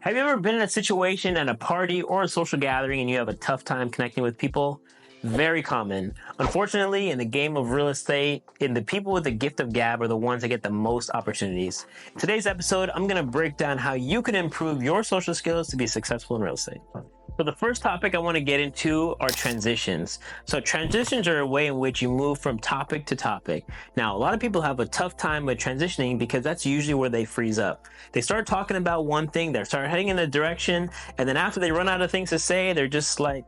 Have you ever been in a situation at a party or a social gathering and you have a tough time connecting with people? Very common. Unfortunately, in the game of real estate, the people with the gift of gab are the ones that get the most opportunities. In today's episode, I'm going to break down how you can improve your social skills to be successful in real estate. So the first topic I want to get into are transitions. So transitions are a way in which you move from topic to topic. Now, a lot of people have a tough time with transitioning because that's usually where they freeze up. They start talking about one thing, they start heading in a direction, and then after they run out of things to say, they're just like,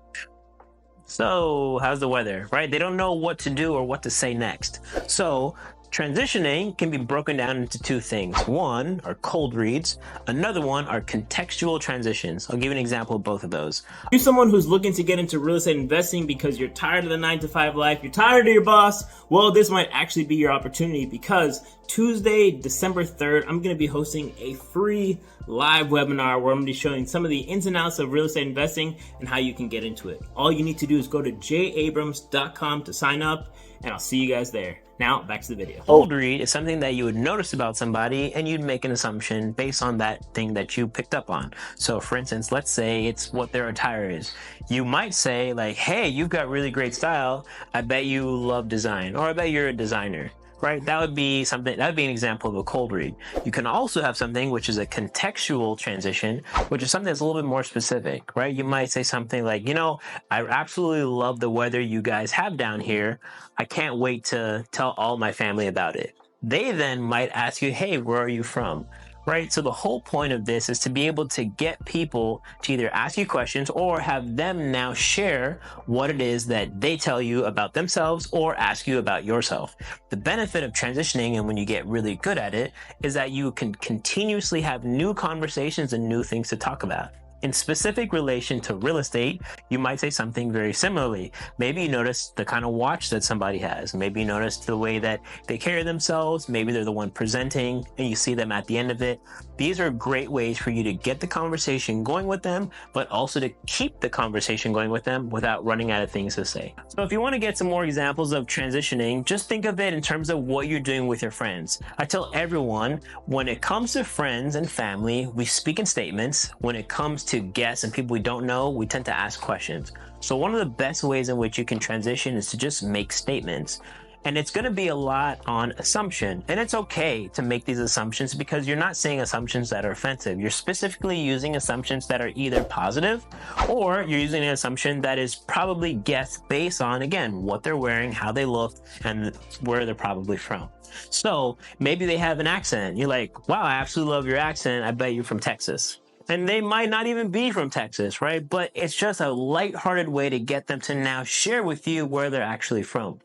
so how's the weather, right? They don't know what to do or what to say next. So transitioning can be broken down into two things. One are cold reads. Another one are contextual transitions. I'll give you an example of both of those. You're someone who's looking to get into real estate investing because you're tired of the 9-to-5 life, you're tired of your boss. Well, this might actually be your opportunity because Tuesday, December 3rd, I'm going to be hosting a free live webinar where I'm going to be showing some of the ins and outs of real estate investing and how you can get into it. All you need to do is go to 𝐲𝐴brams.com to sign up, and I'll see you guys there. Now, back to the video. Cold read is something that you would notice about somebody and you'd make an assumption based on that thing that you picked up on. So for instance, let's say it's what their attire is. You might say like, hey, you've got really great style. I bet you love design, or I bet you're a designer. Right? That would be something, that would be an example of a cold read. You can also have something which is a contextual transition, which is something that's a little bit more specific, right? You might say something like, I absolutely love the weather you guys have down here. I can't wait to tell all my family about it. They then might ask you, hey, where are you from? Right? So the whole point of this is to be able to get people to either ask you questions or have them now share what it is that they tell you about themselves or ask you about yourself. The benefit of transitioning, and when you get really good at it, is that you can continuously have new conversations and new things to talk about. In specific relation to real estate, you might say something very similarly. Maybe you notice the kind of watch that somebody has. Maybe you notice the way that they carry themselves. Maybe they're the one presenting and you see them at the end of it. These are great ways for you to get the conversation going with them, but also to keep the conversation going with them without running out of things to say. So if you want to get some more examples of transitioning, just think of it in terms of what you're doing with your friends. I tell everyone, when it comes to friends and family, we speak in statements. When it comes to guests and people we don't know, we tend to ask questions. So one of the best ways in which you can transition is to just make statements. And it's going to be a lot on assumption. And it's okay to make these assumptions because you're not saying assumptions that are offensive. You're specifically using assumptions that are either positive or you're using an assumption that is probably guessed based on, again, what they're wearing, how they look, and where they're probably from. So maybe they have an accent. You're like, wow, I absolutely love your accent. I bet you're from Texas. And they might not even be from Texas, right? But it's just a lighthearted way to get them to now share with you where they're actually from.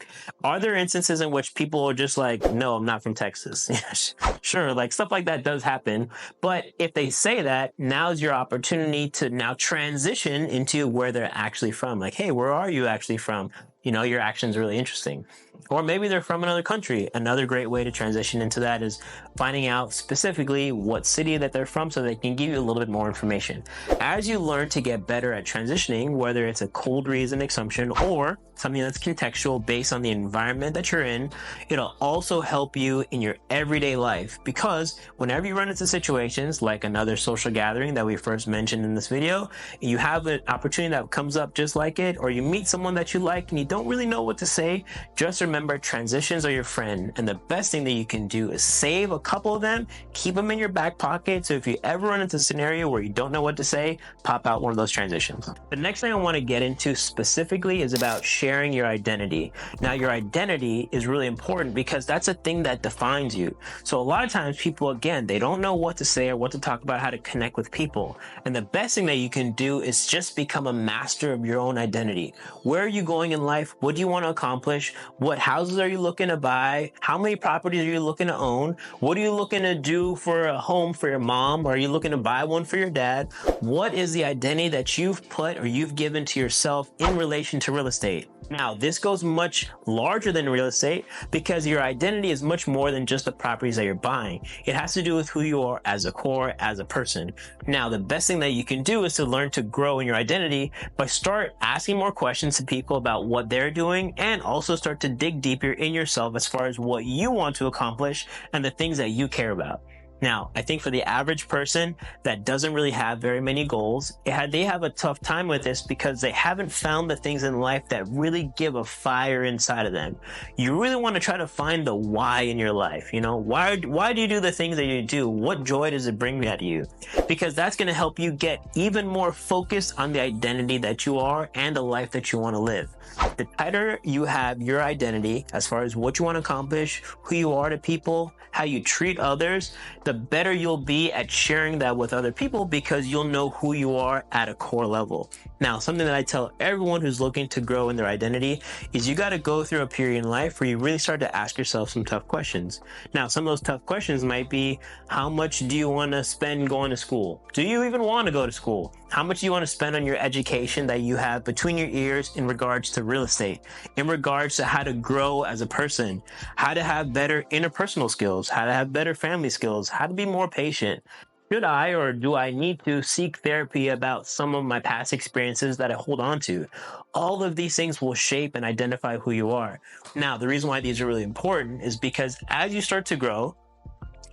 Are there instances in which people are just like, no, I'm not from Texas? Sure, like stuff like that does happen. But if they say that, now's your opportunity to now transition into where they're actually from. Like, hey, where are you actually from? Your accent's really interesting. Or maybe they're from another country. Another great way to transition into that is finding out specifically what city that they're from so they can give you a little bit more information. As you learn to get better at transitioning, whether it's a cold read as an assumption or something that's contextual based on the environment that you're in, it'll also help you in your everyday life, because whenever you run into situations like another social gathering that we first mentioned in this video, you have an opportunity that comes up just like it, or you meet someone that you like and you don't really know what to say, just remember transitions are your friend. And the best thing that you can do is save a couple of them, keep them in your back pocket. So if you ever run into a scenario where you don't know what to say, pop out one of those transitions. The next thing I want to get into specifically is about sharing your identity. Now, your identity is really important because that's a thing that defines you. So a lot of times people, again, they don't know what to say or what to talk about, how to connect with people. And the best thing that you can do is just become a master of your own identity. Where are you going in life? What do you want to accomplish? What houses are you looking to buy? How many properties are you looking to own? What are you looking to do for a home for your mom? Are you looking to buy one for your dad? What is the identity that you've put or you've given to yourself in relation to real estate? Now, this goes much larger than real estate because your identity is much more than just the properties that you're buying. It has to do with who you are as a core, as a person. Now, the best thing that you can do is to learn to grow in your identity by start asking more questions to people about what they're doing, and also start to dig deeper in yourself as far as what you want to accomplish and the things that you care about. Now, I think for the average person that doesn't really have very many goals, they have a tough time with this because they haven't found the things in life that really give a fire inside of them. You really want to try to find the why in your life. You know, why do you do the things that you do? What joy does it bring at you? Because that's going to help you get even more focused on the identity that you are and the life that you want to live. The tighter you have your identity as far as what you want to accomplish, who you are to people, how you treat others, the better you'll be at sharing that with other people because you'll know who you are at a core level. Now, something that I tell everyone who's looking to grow in their identity is you got to go through a period in life where you really start to ask yourself some tough questions. Now, some of those tough questions might be, how much do you want to spend going to school? Do you even want to go to school? How much do you want to spend on your education that you have between your ears in regards to real estate, in regards to how to grow as a person, how to have better interpersonal skills, how to have better family skills, how to be more patient? Should I or do I need to seek therapy about some of my past experiences that I hold on to? All of these things will shape and identify who you are. Now, the reason why these are really important is because as you start to grow,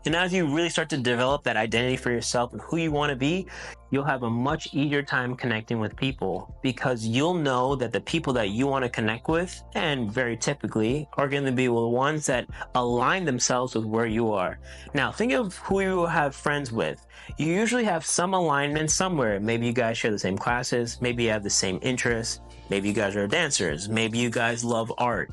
and as you really start to develop that identity for yourself and who you want to be, you'll have a much easier time connecting with people because you'll know that the people that you want to connect with, and very typically, are going to be the ones that align themselves with where you are. Now, think of who you have friends with. You usually have some alignment somewhere. Maybe you guys share the same classes. Maybe you have the same interests. Maybe you guys are dancers. Maybe you guys love art.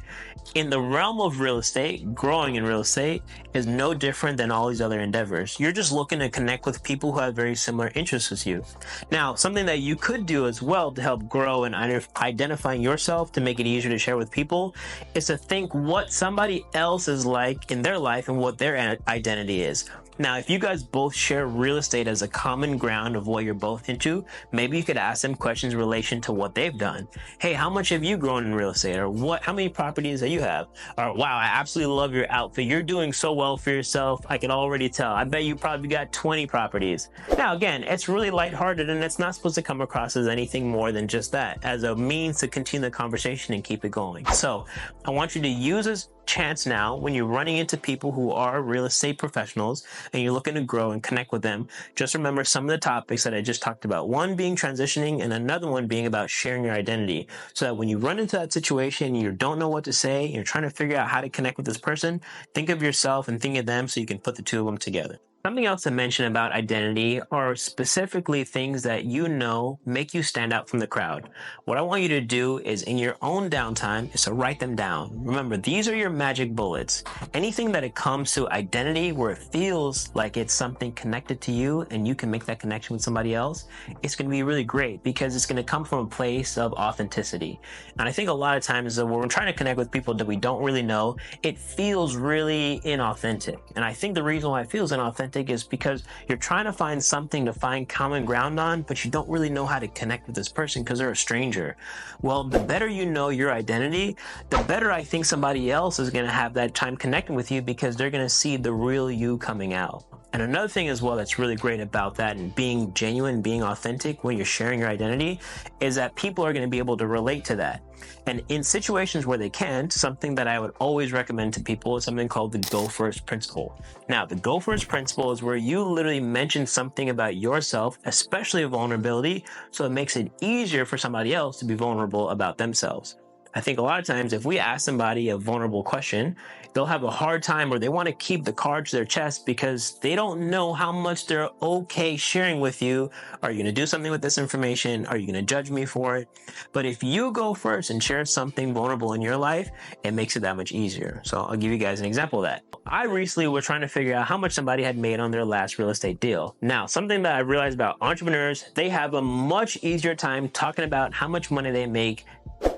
In the realm of real estate, growing in real estate is no different than all these other endeavors. You're just looking to connect with people who have very similar interests as you. Now, something that you could do as well to help grow and identifying yourself to make it easier to share with people is to think what somebody else is like in their life and what their identity is. Now, if you guys both share real estate as a common ground of what you're both into, maybe you could ask them questions in relation to what they've done. Hey, how much have you grown in real estate? Or how many properties that you have? Or wow, I absolutely love your outfit. You're doing so well for yourself. I can already tell. I bet you probably got 20 properties. Now, again, it's really lighthearted and it's not supposed to come across as anything more than just that, as a means to continue the conversation and keep it going. So I want you to use this chance now when you're running into people who are real estate professionals and you're looking to grow and connect with them. Just remember some of the topics that I just talked about. One being transitioning and another one being about sharing your identity. So that when you run into that situation, you don't know what to say, you're trying to figure out how to connect with this person, think of yourself and think of them so you can put the two of them together. Something else to mention about identity are specifically things that you know make you stand out from the crowd. What I want you to do is in your own downtime is to write them down. Remember, these are your magic bullets. Anything that it comes to identity where it feels like it's something connected to you and you can make that connection with somebody else, it's going to be really great because it's going to come from a place of authenticity. And I think a lot of times when we're trying to connect with people that we don't really know, it feels really inauthentic. And I think the reason why it feels inauthentic is because you're trying to find something to find common ground on, but you don't really know how to connect with this person because they're a stranger. Well, the better you know your identity, the better I think somebody else is going to have that time connecting with you because they're going to see the real you coming out. And another thing as well that's really great about that and being genuine, being authentic when you're sharing your identity is that people are going to be able to relate to that. And in situations where they can't, something that I would always recommend to people is something called the go first principle. Now, the go first principle is where you literally mention something about yourself, especially a vulnerability, so it makes it easier for somebody else to be vulnerable about themselves. I think a lot of times if we ask somebody a vulnerable question, they'll have a hard time or they want to keep the card to their chest because they don't know how much they're okay sharing with you. Are you going to do something with this information? Are you going to judge me for it? But if you go first and share something vulnerable in your life, it makes it that much easier. So I'll give you guys an example of that. I recently was trying to figure out how much somebody had made on their last real estate deal. Now, something that I realized about entrepreneurs, they have a much easier time talking about how much money they make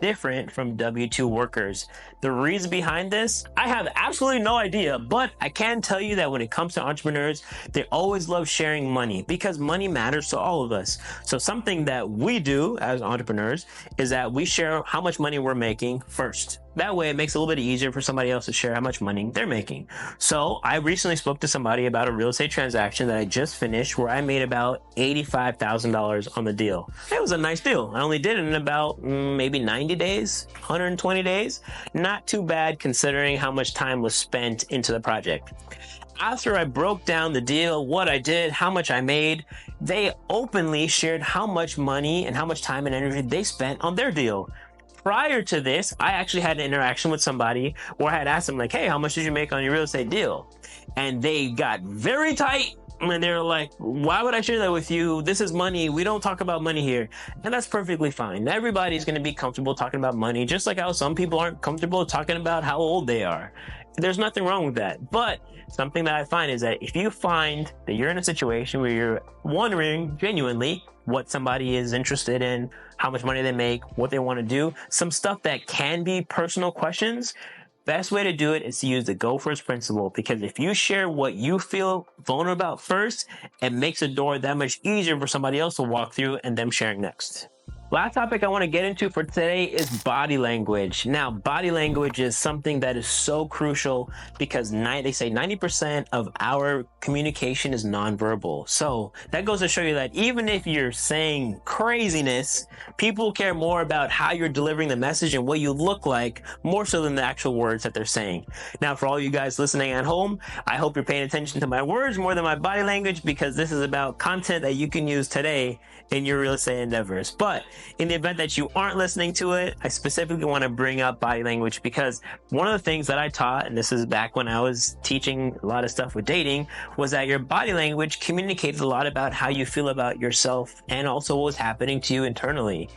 different from W-2 workers. The reason behind this, I have absolutely no idea, but I can tell you that when it comes to entrepreneurs, they always love sharing money because money matters to all of us. So something that we do as entrepreneurs is that we share how much money we're making first. That way it makes it a little bit easier for somebody else to share how much money they're making. So I recently spoke to somebody about a real estate transaction that I just finished where I made about $85,000 on the deal. It was a nice deal. I only did it in about maybe 90 days, 120 days. Not too bad considering how much time was spent into the project. After I broke down the deal, what I did, how much I made, they openly shared how much money and how much time and energy they spent on their deal. Prior to this, I actually had an interaction with somebody where I had asked them like, hey, how much did you make on your real estate deal? And they got very tight. And they're like, why would I share that with you? This is money. We don't talk about money here. And that's perfectly fine. Everybody's going to be comfortable talking about money, just like how some people aren't comfortable talking about how old they are. There's nothing wrong with that. But something that I find is that if you find that you're in a situation where you're wondering genuinely what somebody is interested in, how much money they make, what they want to do, some stuff that can be personal questions, best way to do it is to use the go first principle, because if you share what you feel vulnerable about first, it makes the door that much easier for somebody else to walk through and them sharing next. Last topic I want to get into for today is body language. Now, body language is something that is so crucial because they say 90% of our communication is nonverbal. So that goes to show you that even if you're saying craziness, people care more about how you're delivering the message and what you look like, more so than the actual words that they're saying. Now, for all you guys listening at home, I hope you're paying attention to my words more than my body language, because this is about content that you can use today in your real estate endeavors. But in the event that you aren't listening to it, I specifically want to bring up body language, because one of the things that I taught, and this is back when I was teaching a lot of stuff with dating, was that your body language communicates a lot about how you feel about yourself and also what was happening to you internally.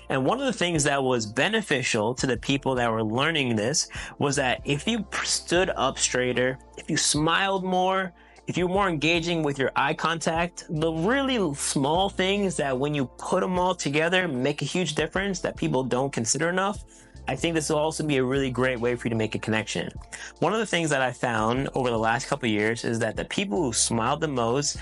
And one of the things that was beneficial to the people that were learning this was that if you stood up straighter, if you smiled more, if you're more engaging with your eye contact, the really small things that when you put them all together make a huge difference that people don't consider enough, I think this will also be a really great way for you to make a connection. One of the things that I found over the last couple of years is that the people who smiled the most,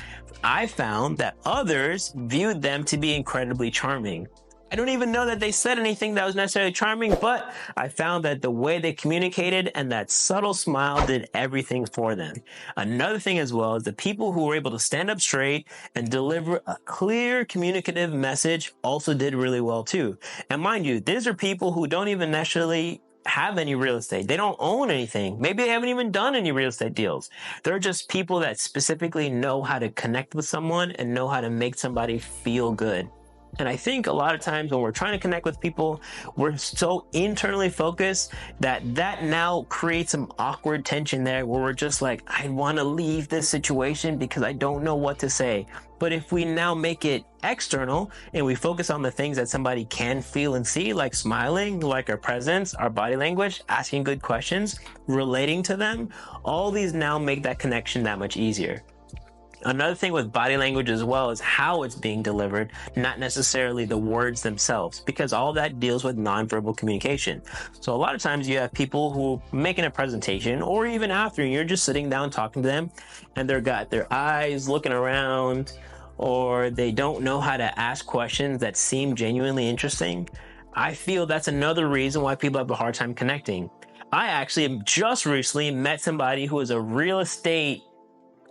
I found that others viewed them to be incredibly charming. I don't even know that they said anything that was necessarily charming, but I found that the way they communicated and that subtle smile did everything for them. Another thing as well is the people who were able to stand up straight and deliver a clear communicative message also did really well too. And mind you, these are people who don't even necessarily have any real estate. They don't own anything. Maybe they haven't even done any real estate deals. They're just people that specifically know how to connect with someone and know how to make somebody feel good. And I think a lot of times when we're trying to connect with people, we're so internally focused that now creates some awkward tension there where we're just like, I want to leave this situation because I don't know what to say. But if we now make it external and we focus on the things that somebody can feel and see, like smiling, like our presence, our body language, asking good questions, relating to them, all these now make that connection that much easier. Another thing with body language as well is how it's being delivered, not necessarily the words themselves, because all that deals with nonverbal communication. So a lot of times you have people who are making a presentation, or even after, you're just sitting down talking to them and they've got their eyes looking around, or they don't know how to ask questions that seem genuinely interesting. I feel that's another reason why people have a hard time connecting. I actually just recently met somebody who is a real estate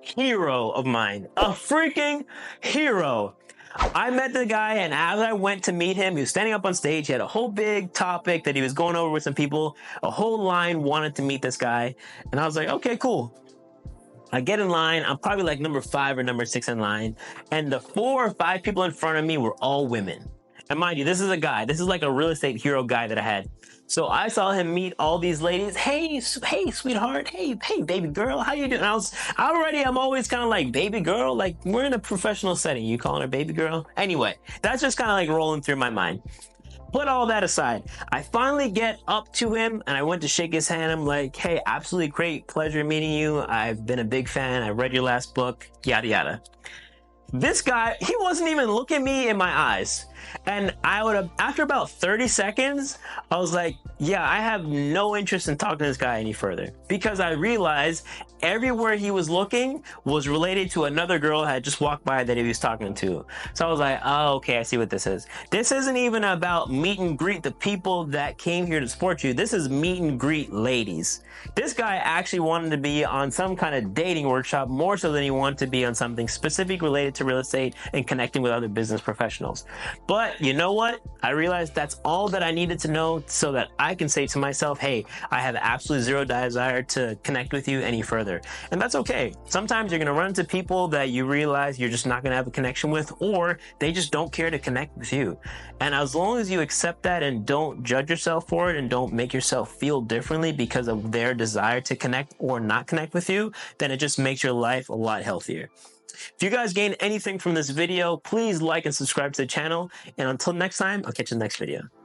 hero of mine, a freaking hero. I met the guy, and as I went to meet him, he was standing up on stage. He had a whole big topic that he was going over with some people. A whole line wanted to meet this guy. And I was like, okay, cool. I get in line. I'm probably like number 5 or number 6 in line. And the 4 or 5 people in front of me were all women. And mind you, this is a guy. This is like a real estate hero guy that I had. So I saw him meet all these ladies. Hey, sweetheart. Hey, baby girl. How you doing? I'm always kind of like, baby girl? Like, we're in a professional setting. You calling her baby girl? Anyway, that's just kind of like rolling through my mind. Put all that aside. I finally get up to him and I went to shake his hand. I'm like, hey, absolutely great. Pleasure meeting you. I've been a big fan. I read your last book, yada, yada. This guy, he wasn't even looking me in my eyes. And after about 30 seconds, I was like, yeah, I have no interest in talking to this guy any further, because I realized everywhere he was looking was related to another girl that had just walked by that he was talking to. So I was like, oh, okay, I see what this is. This isn't even about meet and greet the people that came here to support you. This is meet and greet ladies. This guy actually wanted to be on some kind of dating workshop more so than he wanted to be on something specific related to real estate and connecting with other business professionals. But you know what? I realized that's all that I needed to know so that I I can say to myself, hey, I have absolutely zero desire to connect with you any further. And that's okay. Sometimes you're going to run into people that you realize you're just not going to have a connection with, or they just don't care to connect with you. And as long as you accept that and don't judge yourself for it and don't make yourself feel differently because of their desire to connect or not connect with you, then it just makes your life a lot healthier. If you guys gain anything from this video, please like and subscribe to the channel. And until next time, I'll catch you in the next video.